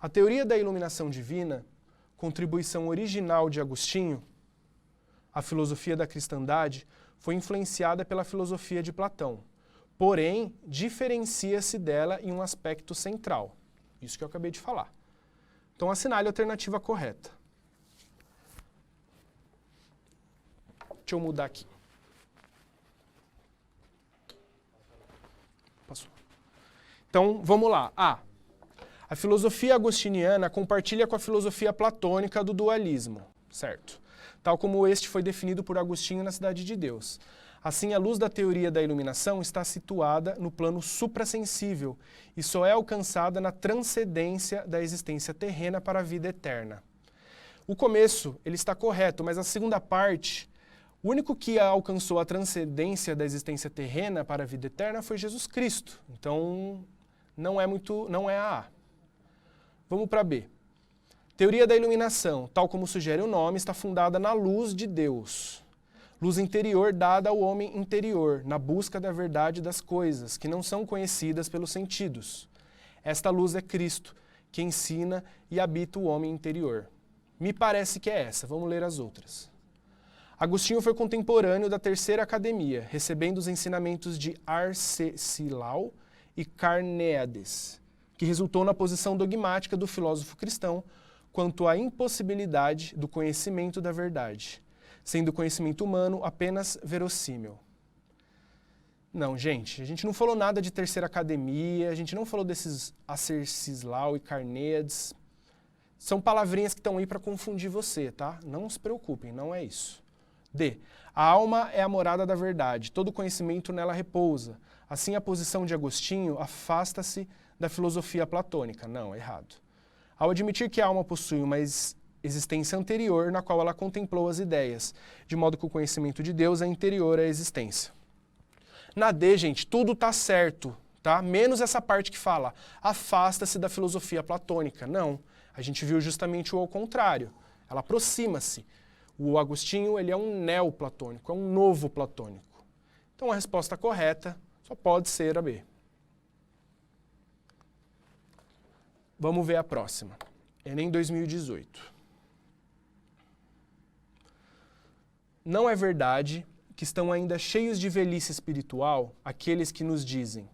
A teoria da iluminação divina, contribuição original de Agostinho, a filosofia da cristandade, foi influenciada pela filosofia de Platão. Porém, diferencia-se dela em um aspecto central. Isso que eu acabei de falar. Então, assinale a alternativa correta. Deixa eu mudar aqui. Passou. Então, vamos lá. A filosofia agostiniana compartilha com a filosofia platônica do dualismo, certo? Tal como este foi definido por Agostinho na Cidade de Deus. Assim, a luz da teoria da iluminação está situada no plano suprassensível e só é alcançada na transcendência da existência terrena para a vida eterna. O começo, ele está correto, mas a segunda parte, o único que alcançou a transcendência da existência terrena para a vida eterna foi Jesus Cristo. Então, não é a A. Vamos para B. Teoria da iluminação, tal como sugere o nome, está fundada na luz de Deus. Luz interior dada ao homem interior, na busca da verdade das coisas, que não são conhecidas pelos sentidos. Esta luz é Cristo, que ensina e habita o homem interior. Me parece que é essa. Vamos ler as outras. Agostinho foi contemporâneo da Terceira Academia, recebendo os ensinamentos de Arcesilau e Carneades, que resultou na posição dogmática do filósofo cristão quanto à impossibilidade do conhecimento da verdade, sendo o conhecimento humano apenas verossímil. Não, gente, a gente não falou nada de Terceira Academia, a gente não falou desses Arcesilau e Carneades. São palavrinhas que estão aí para confundir você, tá? Não se preocupem, não é isso. D. A alma é a morada da verdade, todo conhecimento nela repousa. Assim, a posição de Agostinho afasta-se da filosofia platônica. Não, errado. Ao admitir que a alma possui uma existência anterior na qual ela contemplou as ideias, de modo que o conhecimento de Deus é anterior à existência. Na D, gente, tudo está certo, tá? Menos essa parte que fala, afasta-se da filosofia platônica. Não, a gente viu justamente o ao contrário. Ela aproxima-se. O Agostinho, ele é um neoplatônico, é um novo platônico. Então a resposta correta só pode ser a B. Vamos ver a próxima. Enem 2018. Não é verdade que estão ainda cheios de velhice espiritual aqueles que nos dizem: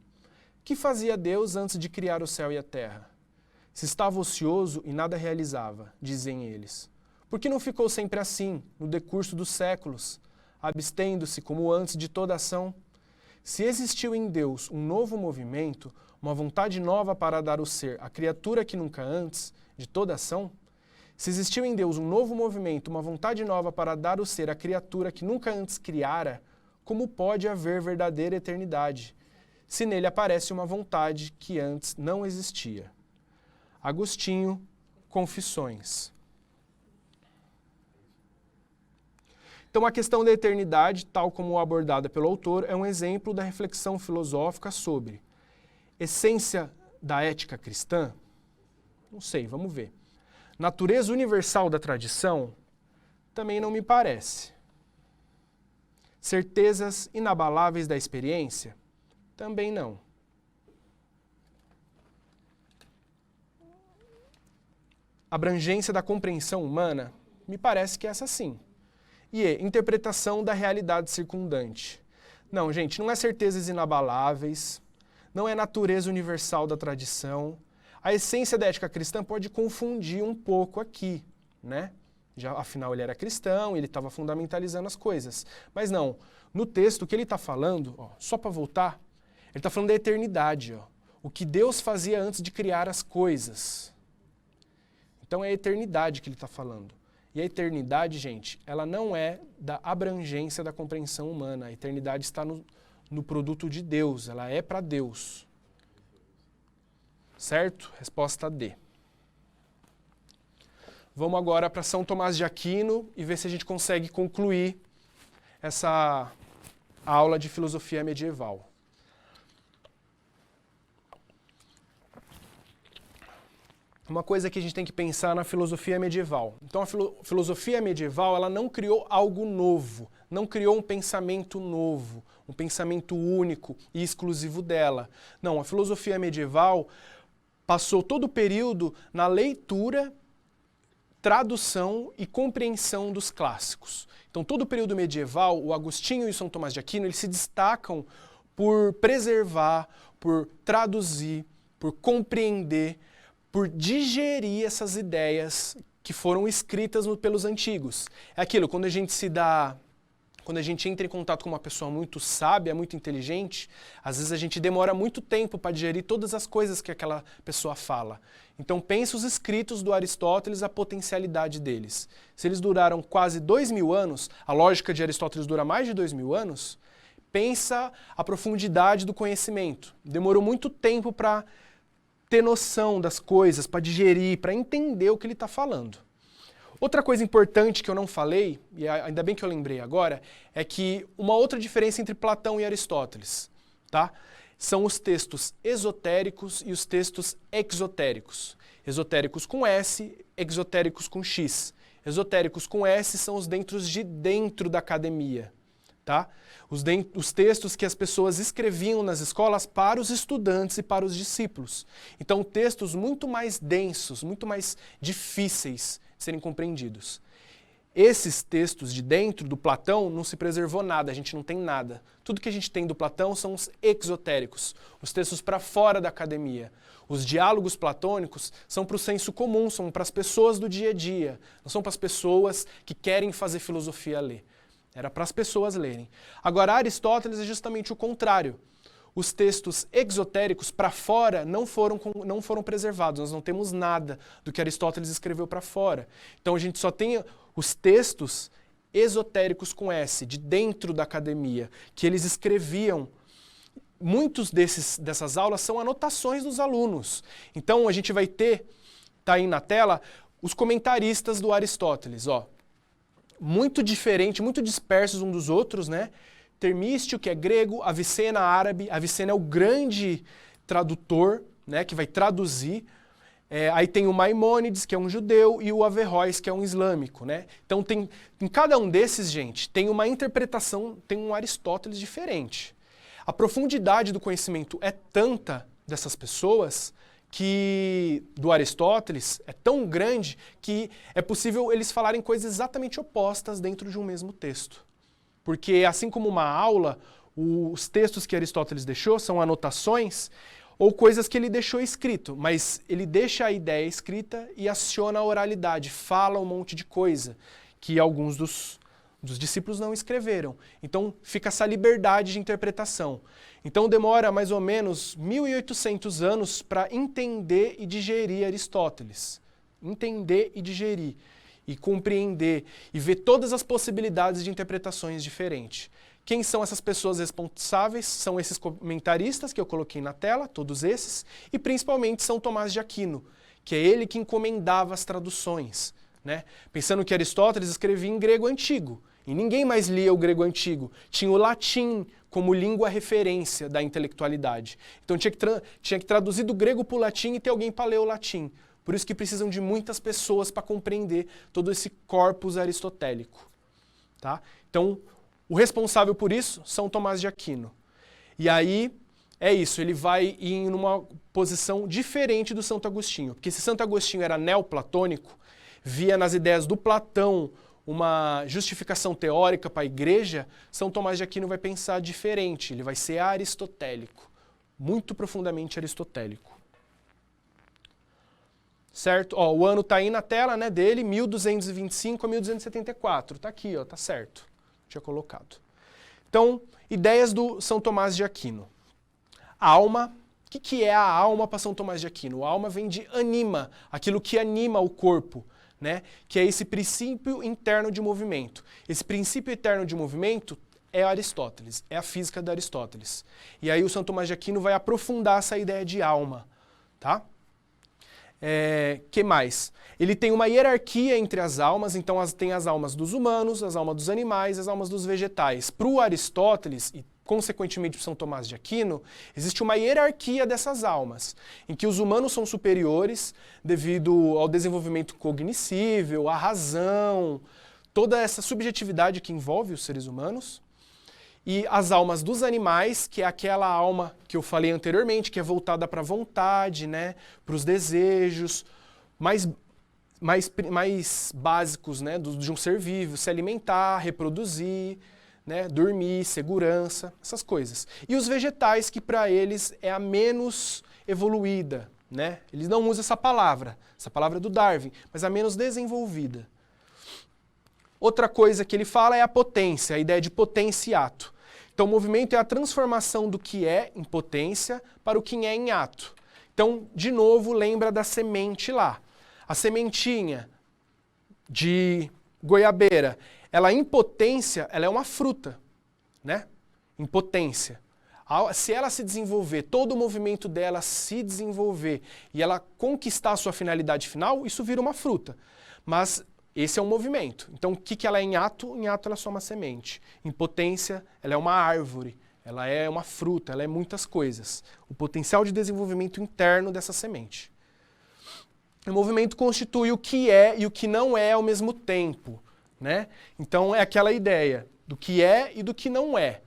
que fazia Deus antes de criar o céu e a terra? Se estava ocioso e nada realizava, dizem eles. Por que não ficou sempre assim, no decurso dos séculos, abstendo-se como antes de toda ação? Se existiu em Deus um novo movimento, uma vontade nova para dar o ser à criatura que nunca antes, de toda ação? Se existiu em Deus um novo movimento, uma vontade nova para dar o ser à criatura que nunca antes criara, como pode haver verdadeira eternidade, se nele aparece uma vontade que antes não existia? Agostinho, Confissões. Então, a questão da eternidade, tal como abordada pelo autor, é um exemplo da reflexão filosófica sobre essência da ética cristã? Não sei, vamos ver. Natureza universal da tradição? Também não me parece. Certezas inabaláveis da experiência? Também não. Abrangência da compreensão humana? Me parece que é essa sim. E interpretação da realidade circundante? Não, gente, não é certezas inabaláveis, não é natureza universal da tradição. A essência da ética cristã pode confundir um pouco aqui, né? Já, afinal, ele era cristão, ele estava fundamentalizando as coisas. Mas não, no texto, o que ele está falando, ó, só para voltar, ele está falando da eternidade, ó, o que Deus fazia antes de criar as coisas. Então é a eternidade que ele está falando. E a eternidade, gente, ela não é da abrangência da compreensão humana. A eternidade está no produto de Deus, ela é para Deus. Certo? Resposta D. Vamos agora para São Tomás de Aquino e ver se a gente consegue concluir essa aula de filosofia medieval. Uma coisa que a gente tem que pensar na filosofia medieval. Então, a filosofia medieval, ela não criou algo novo, não criou um pensamento novo, um pensamento único e exclusivo dela. Não, a filosofia medieval passou todo o período na leitura, tradução e compreensão dos clássicos. Então, todo o período medieval, o Agostinho e o São Tomás de Aquino, eles se destacam por preservar, por traduzir, por compreender, por digerir essas ideias que foram escritas pelos antigos. É aquilo, quando a gente entra em contato com uma pessoa muito sábia, muito inteligente, às vezes a gente demora muito tempo para digerir todas as coisas que aquela pessoa fala. Então pensa os escritos do Aristóteles, a potencialidade deles. Se eles duraram quase 2000 anos, a lógica de Aristóteles dura mais de 2000 anos, pensa a profundidade do conhecimento. Demorou muito tempo para ter noção das coisas, para digerir, para entender o que ele está falando. Outra coisa importante que eu não falei, e ainda bem que eu lembrei agora, é que uma outra diferença entre Platão e Aristóteles, tá? São os textos esotéricos e os textos exotéricos. Esotéricos com S, exotéricos com X. Esotéricos com S são os dentro da academia, tá? Os textos que as pessoas escreviam nas escolas para os estudantes e para os discípulos. Então, textos muito mais densos, muito mais difíceis de serem compreendidos. Esses textos de dentro do Platão não se preservou nada, a gente não tem nada. Tudo que a gente tem do Platão são os exotéricos, os textos para fora da academia. Os diálogos platônicos são para o senso comum, são para as pessoas do dia a dia, não são para as pessoas que querem fazer filosofia ler. Era para as pessoas lerem. Agora, Aristóteles é justamente o contrário. Os textos exotéricos para fora não foram preservados. Nós não temos nada do que Aristóteles escreveu para fora. Então a gente só tem os textos esotéricos com S, de dentro da academia, que eles escreviam. Muitos dessas aulas são anotações dos alunos. Então a gente vai ter, tá aí na tela, os comentaristas do Aristóteles, ó. Muito diferente, muito dispersos uns dos outros, né? Termístio, que é grego, Avicena, árabe. Avicena é o grande tradutor, né, que vai traduzir. Aí tem o Maimônides, que é um judeu, e o Averroes, que é um islâmico, né? Então em cada um desses, gente, tem uma interpretação, tem um Aristóteles diferente. A profundidade do conhecimento é tanta dessas pessoas do Aristóteles é tão grande que é possível eles falarem coisas exatamente opostas dentro de um mesmo texto. Porque assim como uma aula, os textos que Aristóteles deixou são anotações ou coisas que ele deixou escrito, mas ele deixa a ideia escrita e aciona a oralidade, fala um monte de coisa que alguns dos discípulos não escreveram. Então fica essa liberdade de interpretação. Então demora mais ou menos 1800 anos para entender e digerir Aristóteles. Entender e digerir, e compreender, e ver todas as possibilidades de interpretações diferentes. Quem são essas pessoas responsáveis? São esses comentaristas que eu coloquei na tela, todos esses, e principalmente São Tomás de Aquino, que é ele que encomendava as traduções, né? Pensando que Aristóteles escrevia em grego antigo, e ninguém mais lia o grego antigo. Tinha o latim como língua referência da intelectualidade. Então tinha que traduzir do grego para o latim e ter alguém para ler o latim. Por isso que precisam de muitas pessoas para compreender todo esse corpus aristotélico. Tá? Então, o responsável por isso, São Tomás de Aquino. E aí, é isso, ele vai em uma posição diferente do Santo Agostinho. Porque se Santo Agostinho era neoplatônico, via nas ideias do Platão uma justificação teórica para a igreja, São Tomás de Aquino vai pensar diferente, ele vai ser aristotélico, muito profundamente aristotélico. Certo? Ó, o ano está aí na tela, né, dele, 1225 a 1274, está aqui, ó, tá certo, tinha colocado. Então, ideias do São Tomás de Aquino. Alma. O que é a alma para São Tomás de Aquino? A alma vem de anima, aquilo que anima o corpo, né? Que é esse princípio interno de movimento. Esse princípio interno de movimento é Aristóteles, é a física de Aristóteles. E aí o São Tomás de Aquino vai aprofundar essa ideia de alma, tá? Que mais? Ele tem uma hierarquia entre as almas, então tem as almas dos humanos, as almas dos animais, as almas dos vegetais. Para o Aristóteles, e consequentemente para São Tomás de Aquino, existe uma hierarquia dessas almas, em que os humanos são superiores devido ao desenvolvimento cognoscível, à razão, toda essa subjetividade que envolve os seres humanos. e as almas dos animais, que é aquela alma que eu falei anteriormente, que é voltada para a vontade, né, para os desejos mais básicos, né, de um ser vivo, se alimentar, reproduzir, né, dormir, segurança, essas coisas. E os vegetais, que para eles é a menos evoluída, né? Eles não usam essa palavra é do Darwin, mas a menos desenvolvida. Outra coisa que ele fala é a potência, a ideia de potenciato. Então o movimento é a transformação do que é em potência para o que é em ato. Então, de novo, lembra da semente lá. A sementinha de goiabeira, ela em potência, ela é uma fruta, né? Em potência. Se ela se desenvolver, todo o movimento dela se desenvolver e ela conquistar a sua finalidade final, isso vira uma fruta. Mas esse é um movimento. Então, o que ela é em ato? Em ato ela é só uma semente. Em potência, ela é uma árvore, ela é uma fruta, ela é muitas coisas. O potencial de desenvolvimento interno dessa semente. O movimento constitui o que é e o que não é ao mesmo tempo, né? Então é aquela ideia do que é e do que não é.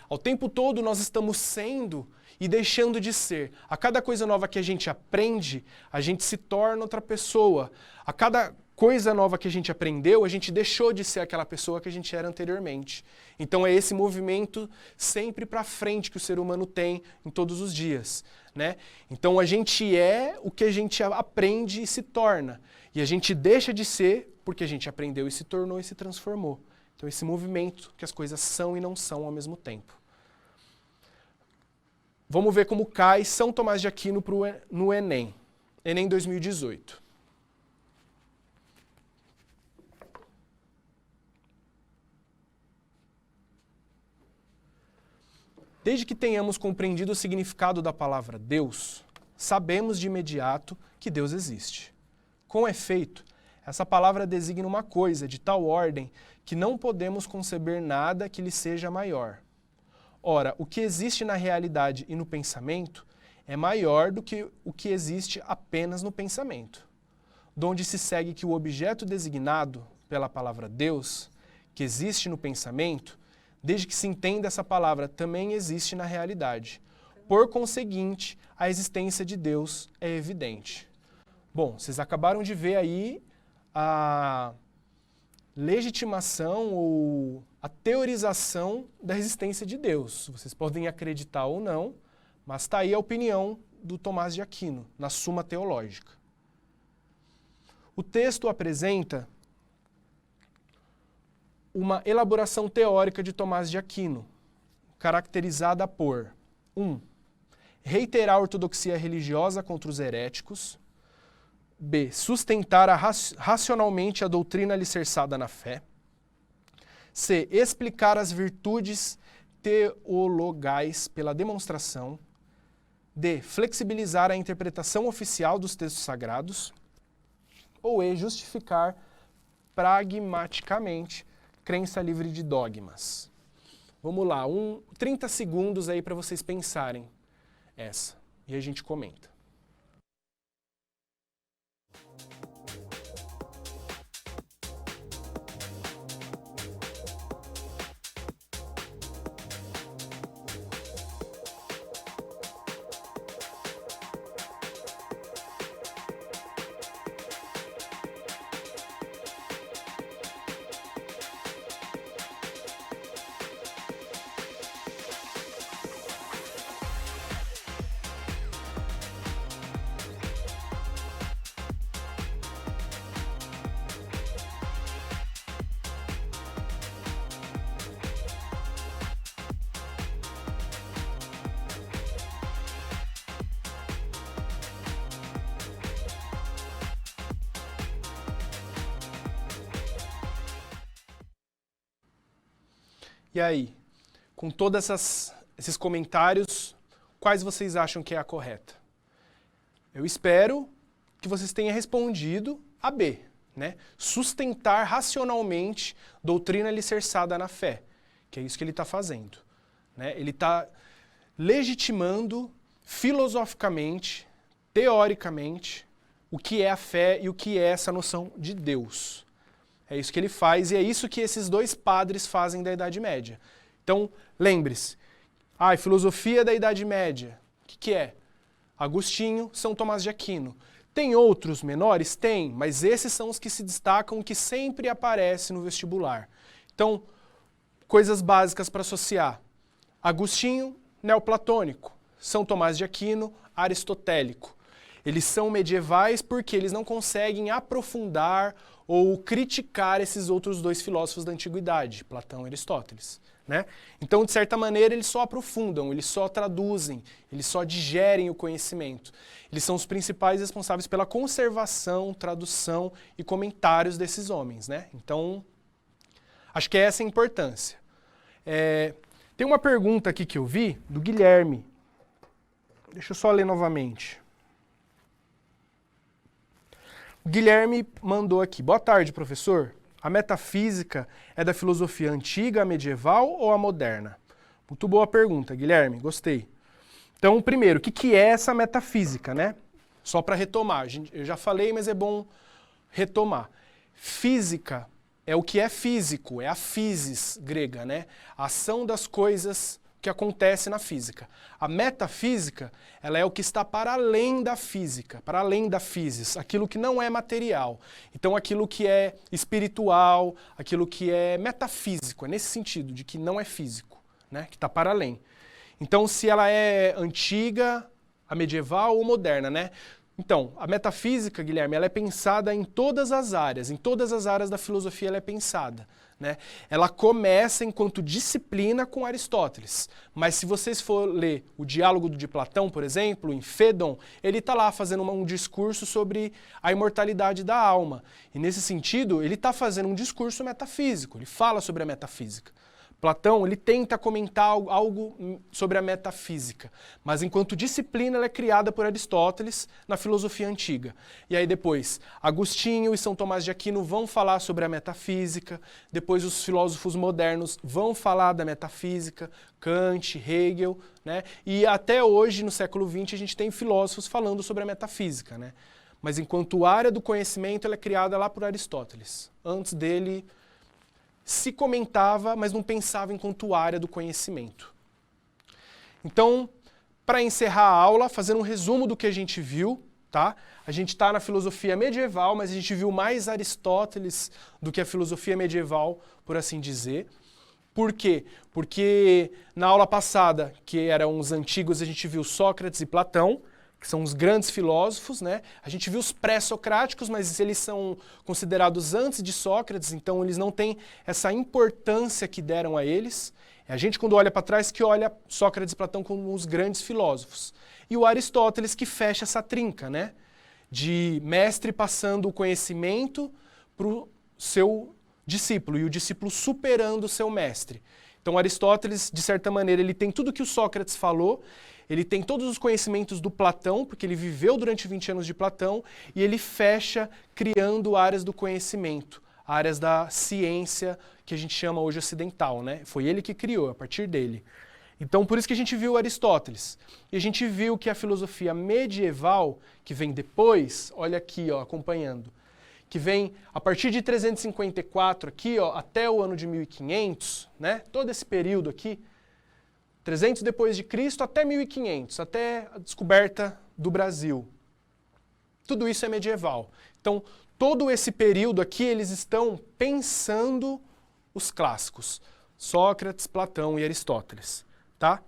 Ao tempo todo nós estamos sendo e deixando de ser. A cada coisa nova que a gente aprende, a gente se torna outra pessoa. A cada coisa nova que a gente aprendeu, a gente deixou de ser aquela pessoa que a gente era anteriormente. Então é esse movimento sempre para frente que o ser humano tem em todos os dias, né? Então a gente é o que a gente aprende e se torna. E a gente deixa de ser porque a gente aprendeu e se tornou e se transformou. Então esse movimento que as coisas são e não são ao mesmo tempo. Vamos ver como cai São Tomás de Aquino no Enem. Enem 2018. Desde que tenhamos compreendido o significado da palavra Deus, sabemos de imediato que Deus existe. Com efeito, essa palavra designa uma coisa de tal ordem que não podemos conceber nada que lhe seja maior. Ora, o que existe na realidade e no pensamento é maior do que o que existe apenas no pensamento, donde se segue que o objeto designado pela palavra Deus, que existe no pensamento, desde que se entenda essa palavra, também existe na realidade. Por conseguinte, a existência de Deus é evidente. Bom, vocês acabaram de ver aí a legitimação ou a teorização da existência de Deus. Vocês podem acreditar ou não, mas está aí a opinião do Tomás de Aquino, na Suma Teológica. O texto apresenta uma elaboração teórica de Tomás de Aquino, caracterizada por 1. Reiterar a ortodoxia religiosa contra os heréticos. B. Sustentar racionalmente a doutrina alicerçada na fé. C. Explicar as virtudes teologais pela demonstração. D. Flexibilizar a interpretação oficial dos textos sagrados. Ou E. Justificar pragmaticamente crença livre de dogmas. Vamos lá, 30 segundos aí para vocês pensarem essa. E a gente comenta. E aí, com todos esses comentários, quais vocês acham que é a correta? Eu espero que vocês tenham respondido a B, né? Sustentar racionalmente doutrina alicerçada na fé, que é isso que ele está fazendo, né? Ele está legitimando filosoficamente, teoricamente, o que é a fé e o que é essa noção de Deus. É isso que ele faz e é isso que esses dois padres fazem da Idade Média. Então, lembre-se, filosofia da Idade Média, o que é? Agostinho, São Tomás de Aquino. Tem outros menores? Tem, mas esses são os que se destacam, que sempre aparecem no vestibular. Então, coisas básicas para associar. Agostinho, neoplatônico. São Tomás de Aquino, aristotélico. Eles são medievais porque eles não conseguem aprofundar ou criticar esses outros dois filósofos da antiguidade, Platão e Aristóteles, né? Então, de certa maneira, eles só aprofundam, eles só traduzem, eles só digerem o conhecimento. Eles são os principais responsáveis pela conservação, tradução e comentários desses homens, né? Então, acho que essa é a importância. Tem uma pergunta aqui que eu vi, do Guilherme. Deixa eu só ler novamente. O Guilherme mandou aqui. Boa tarde, professor. A metafísica é da filosofia antiga, medieval ou a moderna? Muito boa pergunta, Guilherme. Gostei. Então, primeiro, o que é essa metafísica, né? Só para retomar. Eu já falei, mas é bom retomar. Física é o que é físico, é a physis grega, né? A ação das coisas que acontece na física. A metafísica, ela é o que está para além da física, para além da physis, aquilo que não é material. Então, aquilo que é espiritual, aquilo que é metafísico, é nesse sentido, de que não é físico, né? Que está para além. Então, se ela é antiga, a medieval ou moderna, né? Então, a metafísica, Guilherme, ela é pensada em todas as áreas da filosofia ela é pensada, né? Ela começa enquanto disciplina com Aristóteles, mas se vocês for ler o Diálogo de Platão, por exemplo, em Fédon, ele está lá fazendo um discurso sobre a imortalidade da alma, e nesse sentido, ele está fazendo um discurso metafísico, ele fala sobre a metafísica. Platão, ele tenta comentar algo sobre a metafísica, mas enquanto disciplina ela é criada por Aristóteles na filosofia antiga. E aí depois, Agostinho e São Tomás de Aquino vão falar sobre a metafísica, depois os filósofos modernos vão falar da metafísica, Kant, Hegel, né? E até hoje, no século XX, a gente tem filósofos falando sobre a metafísica, né? Mas enquanto área do conhecimento ela é criada lá por Aristóteles. Antes dele se comentava, mas não pensava enquanto área do conhecimento. Então, para encerrar a aula, fazendo um resumo do que a gente viu, tá? A gente está na filosofia medieval, mas a gente viu mais Aristóteles do que a filosofia medieval, por assim dizer. Por quê? Porque na aula passada, que eram os antigos, a gente viu Sócrates e Platão, que são os grandes filósofos, né? A gente viu os pré-socráticos, mas eles são considerados antes de Sócrates, então eles não têm essa importância que deram a eles. É a gente, quando olha para trás, que olha Sócrates e Platão como os grandes filósofos. E o Aristóteles que fecha essa trinca, né? De mestre passando o conhecimento para o seu discípulo, e o discípulo superando o seu mestre. Então Aristóteles, de certa maneira, ele tem tudo que o Sócrates falou, ele tem todos os conhecimentos do Platão, porque ele viveu durante 20 anos de Platão, e ele fecha criando áreas do conhecimento, áreas da ciência que a gente chama hoje ocidental, né? Foi ele que criou, a partir dele. Então, por isso que a gente viu Aristóteles. E a gente viu que a filosofia medieval, que vem depois, olha aqui, ó, acompanhando, que vem a partir de 354 aqui, ó, até o ano de 1500, né? Todo esse período aqui, 300 depois de Cristo até 1500, até a descoberta do Brasil. Tudo isso é medieval. Então, todo esse período aqui, eles estão pensando os clássicos. Sócrates, Platão e Aristóteles. Tá?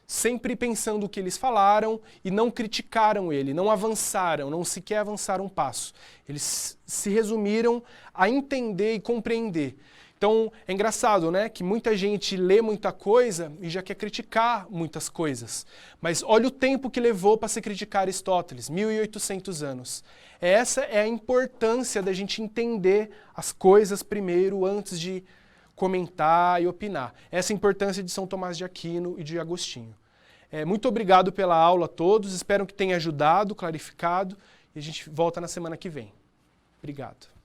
Sempre pensando o que eles falaram e não criticaram ele, não avançaram, não sequer avançaram um passo. Eles se resumiram a entender e compreender. Então, é engraçado, né, que muita gente lê muita coisa e já quer criticar muitas coisas. Mas olha o tempo que levou para se criticar Aristóteles, 1800 anos. Essa é a importância da gente entender as coisas primeiro, antes de comentar e opinar. Essa é a importância de São Tomás de Aquino e de Agostinho. Muito obrigado pela aula a todos, espero que tenha ajudado, clarificado, e a gente volta na semana que vem. Obrigado.